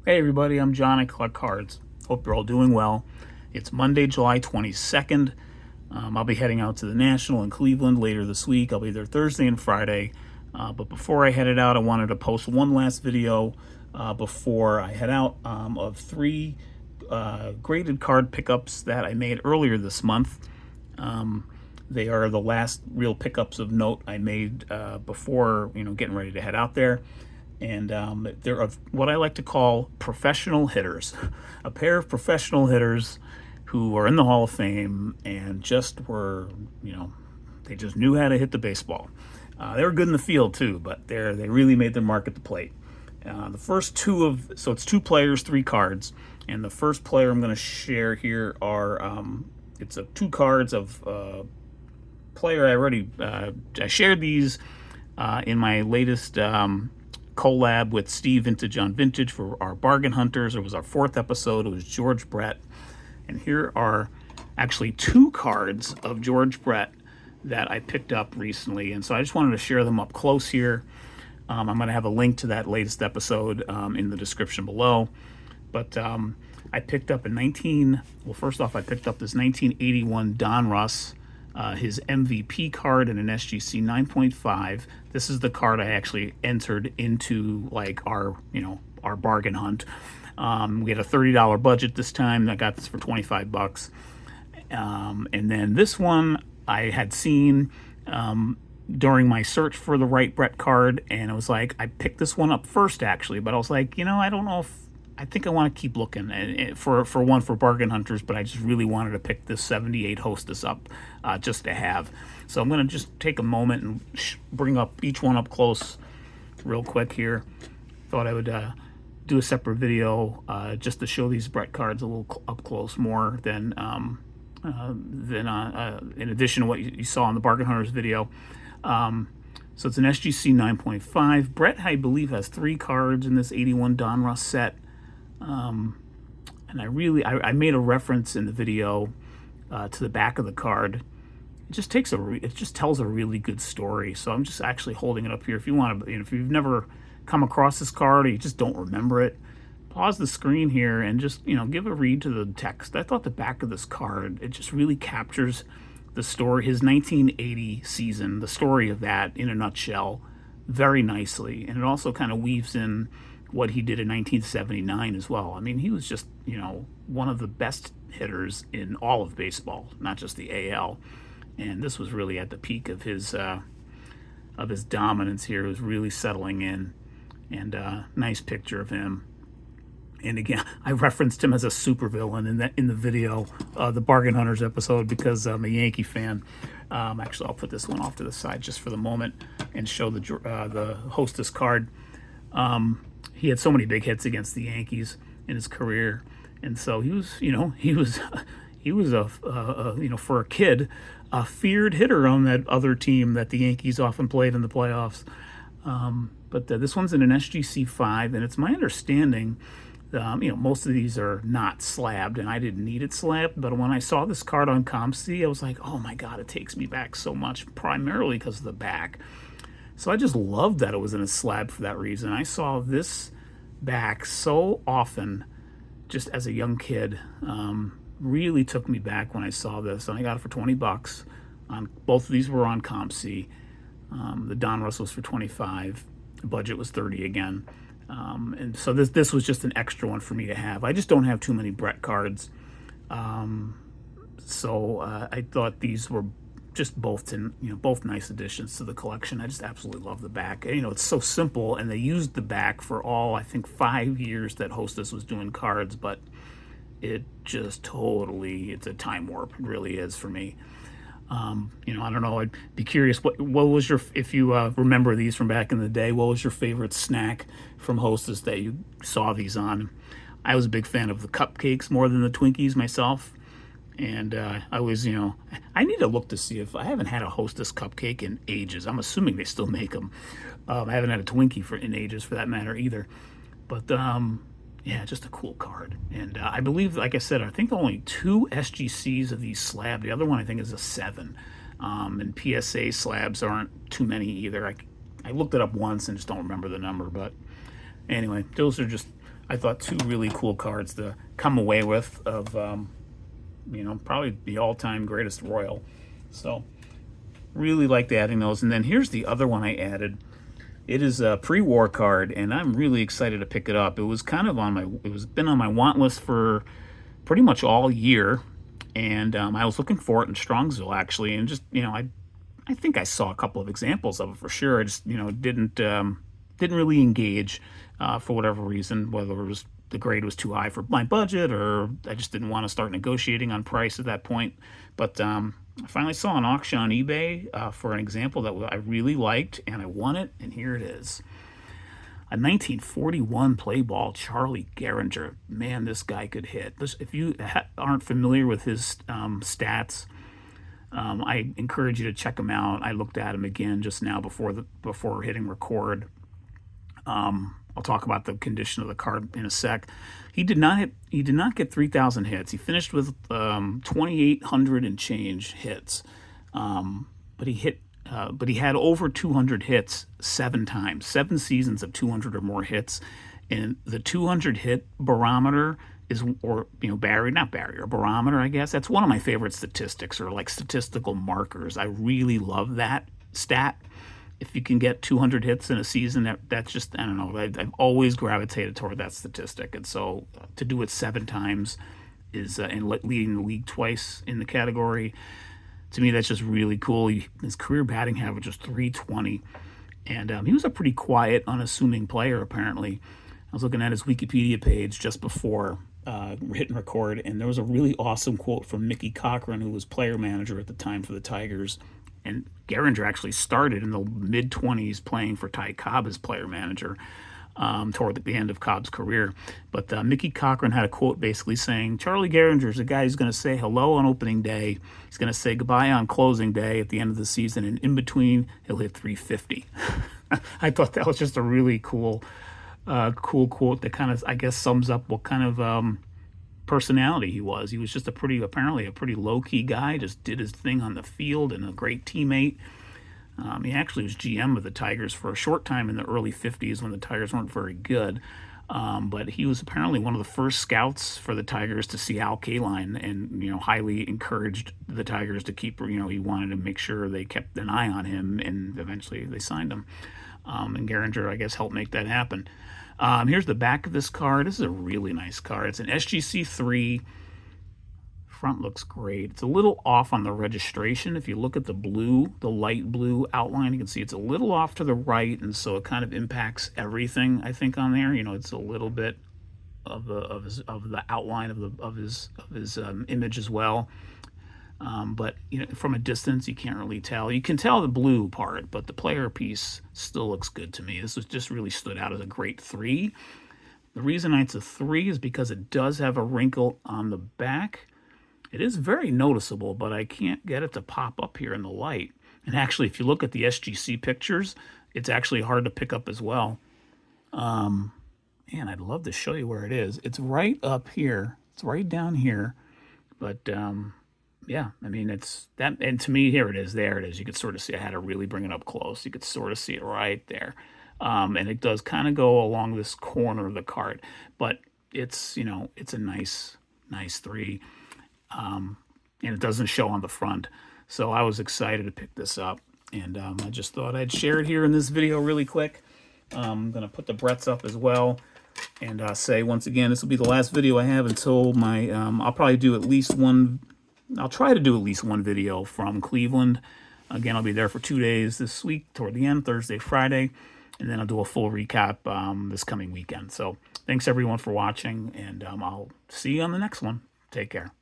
Hey everybody, I'm John. I collect cards. Hope you're all doing well. It's Monday, July 22nd. I'll be heading out to the National in Cleveland later this week. I'll be there Thursday and Friday. But before I headed out, I wanted to post one last video before I head out of three graded card pickups that I made earlier this month. They are the last real pickups of note I made before getting ready to head out there. And they're of what I like to call professional hitters, a pair of professional hitters who are in the Hall of Fame and just were, they just knew how to hit the baseball. They were good in the field too, but they really made their mark at the plate. The first so it's two players, three cards, and the first player I'm going to share here are it's two cards of player I shared these in my latest collab with Steve Vintage on Vintage for our Bargain Hunters. It was our fourth episode. It was George Brett. And here are actually two cards of George Brett that I picked up recently. And so I just wanted to share them up close here. I'm going to have a link to that latest episode in the description below. But I picked up first off, I picked up this 1981 Don Russ, his MVP card in an SGC 9.5. This is the card I actually entered into our bargain hunt. We had a $30 budget this time. I got this for $25. And then this one I had seen during my search for the right Brett card, and it was like I picked this one up first actually, but I was like, I don't know if I think I want to keep looking for Bargain Hunters, but I just really wanted to pick this 78 Hostess up just to have. So I'm going to just take a moment and bring up each one up close real quick here. Thought I would do a separate video just to show these Brett cards a little up close more than in addition to what you saw in the Bargain Hunters video. So it's an SGC 9.5. Brett, I believe, has three cards in this 81 Don Russ set. And I made a reference in the video to the back of the card. It just tells a really good story. So I'm just actually holding it up here. If you want to, if you've never come across this card or you just don't remember it, pause the screen here and just give a read to the text. I thought the back of this card, it just really captures the story, his 1980 season, the story of that in a nutshell, very nicely. And it also kind of weaves in what he did in 1979 as well. I mean, he was just, one of the best hitters in all of baseball, not just the AL. And this was really at the peak of his dominance here. It was really settling in, and nice picture of him. And again, I referenced him as a supervillain in the video, the Bargain Hunters episode, because I'm a Yankee fan. Actually, I'll put this one off to the side just for the moment and show the Hostess card. He had so many big hits against the Yankees in his career, and so he was for a kid, a feared hitter on that other team that the Yankees often played in the playoffs. But this one's in an SGC 5, and it's my understanding, most of these are not slabbed, and I didn't need it slabbed. But when I saw this card on ComC, I was like, oh my God, it takes me back so much, primarily because of the back. So I just loved that it was in a slab for that reason. I saw this back so often just as a young kid. Really took me back when I saw this, and I got it for $20. Both of these were on ComC. The Don Russ was for $25. The budget was $30 again. And so this was just an extra one for me to have. I just don't have too many Brett cards. So I thought these were just both nice additions to the collection. I just absolutely love the back. It's so simple, and they used the back for all, I think, 5 years that Hostess was doing cards, but it just totally, it's a time warp. It really is for me. I don't know. I'd be curious, what was if you remember these from back in the day, what was your favorite snack from Hostess that you saw these on? I was a big fan of the cupcakes more than the Twinkies myself. And I was, I need to look to see if I haven't had a Hostess cupcake in ages. I'm assuming they still make them. I haven't had a Twinkie in ages, for that matter, either. But yeah, just a cool card. And I believe, like I said, I think only 2 SGCs of these slab. The other one I think is a 7. And PSA slabs aren't too many either. I looked it up once and just don't remember the number. But anyway, those are just I thought two really cool cards to come away with of, probably the all-time greatest Royal. So really liked adding those. And then here's the other one I added. It is a pre-war card, and I'm really excited to pick it up. It was kind of been on my want list for pretty much all year, and I was looking for it in Strongsville actually, and just I think I saw a couple of examples of it for sure. I just didn't really engage for whatever reason, whether it was the grade was too high for my budget or I just didn't want to start negotiating on price at that point. But I finally saw an auction on eBay for an example that I really liked, and I won it, and here it is. A 1941 play ball Charlie Gehringer. Man, this guy could hit. If you aren't familiar with his stats, I encourage you to check him out. I looked at him again just now before hitting record. I'll talk about the condition of the card in a sec. He did not get 3,000 hits. He finished with 2,800 and change hits, but he had over 200 hits 7 times, 7 seasons of 200 or more hits, and the 200 hit barometer is, barometer, I guess. That's one of my favorite statistics, or like statistical markers. I really love that stat. If you can get 200 hits in a season, that's just, I don't know, I've always gravitated toward that statistic. And so to do it 7 times is, and leading the league twice in the category, to me, that's just really cool. His career batting average was .320, and he was a pretty quiet, unassuming player, apparently. I was looking at his Wikipedia page just before hitting record, and there was a really awesome quote from Mickey Cochran, who was player manager at the time for the Tigers. And Gehringer actually started in the mid-20s playing for Ty Cobb as player manager toward the end of Cobb's career. But Mickey Cochran had a quote basically saying, Charlie Gehringer is a guy who's going to say hello on opening day. He's going to say goodbye on closing day at the end of the season. And in between, he'll hit .350. I thought that was just a really cool quote that kind of, I guess, sums up what kind of personality he was. He was just apparently a pretty low-key guy, just did his thing on the field and a great teammate. He actually was GM of the Tigers for a short time in the early 50s when the Tigers weren't very good. But he was apparently one of the first scouts for the Tigers to see Al Kaline, and highly encouraged the Tigers to keep. He wanted to make sure they kept an eye on him, and eventually they signed him. And Gehringer, I guess, helped make that happen. Here's the back of this card. This is a really nice card. It's an SGC-3. Front looks great. It's a little off on the registration. If you look at the blue, the light blue outline, you can see it's a little off to the right, and so it kind of impacts everything, I think, on there. It's a little bit of the outline of his image as well. But from a distance, you can't really tell. You can tell the blue part, but the player piece still looks good to me. This was just really stood out as a great 3. The reason it's a 3 is because it does have a wrinkle on the back. It is very noticeable, but I can't get it to pop up here in the light. And actually, if you look at the SGC pictures, it's actually hard to pick up as well. Man, I'd love to show you where it is. It's right up here. It's right down here. But yeah, I mean, it's that, and to me, here it is. There it is. You could sort of see. I had to really bring it up close. You could sort of see it right there, and it does kind of go along this corner of the card. But it's it's a nice 3, and it doesn't show on the front. So I was excited to pick this up, and I just thought I'd share it here in this video really quick. I'm gonna put the Bretts up as well. And say once again, this will be the last video I have until my. I'll probably do at least one. I'll try to do at least one video from Cleveland. Again, I'll be there for 2 days this week, toward the end, Thursday, Friday, and then I'll do a full recap this coming weekend. So thanks everyone for watching, and I'll see you on the next one. Take care.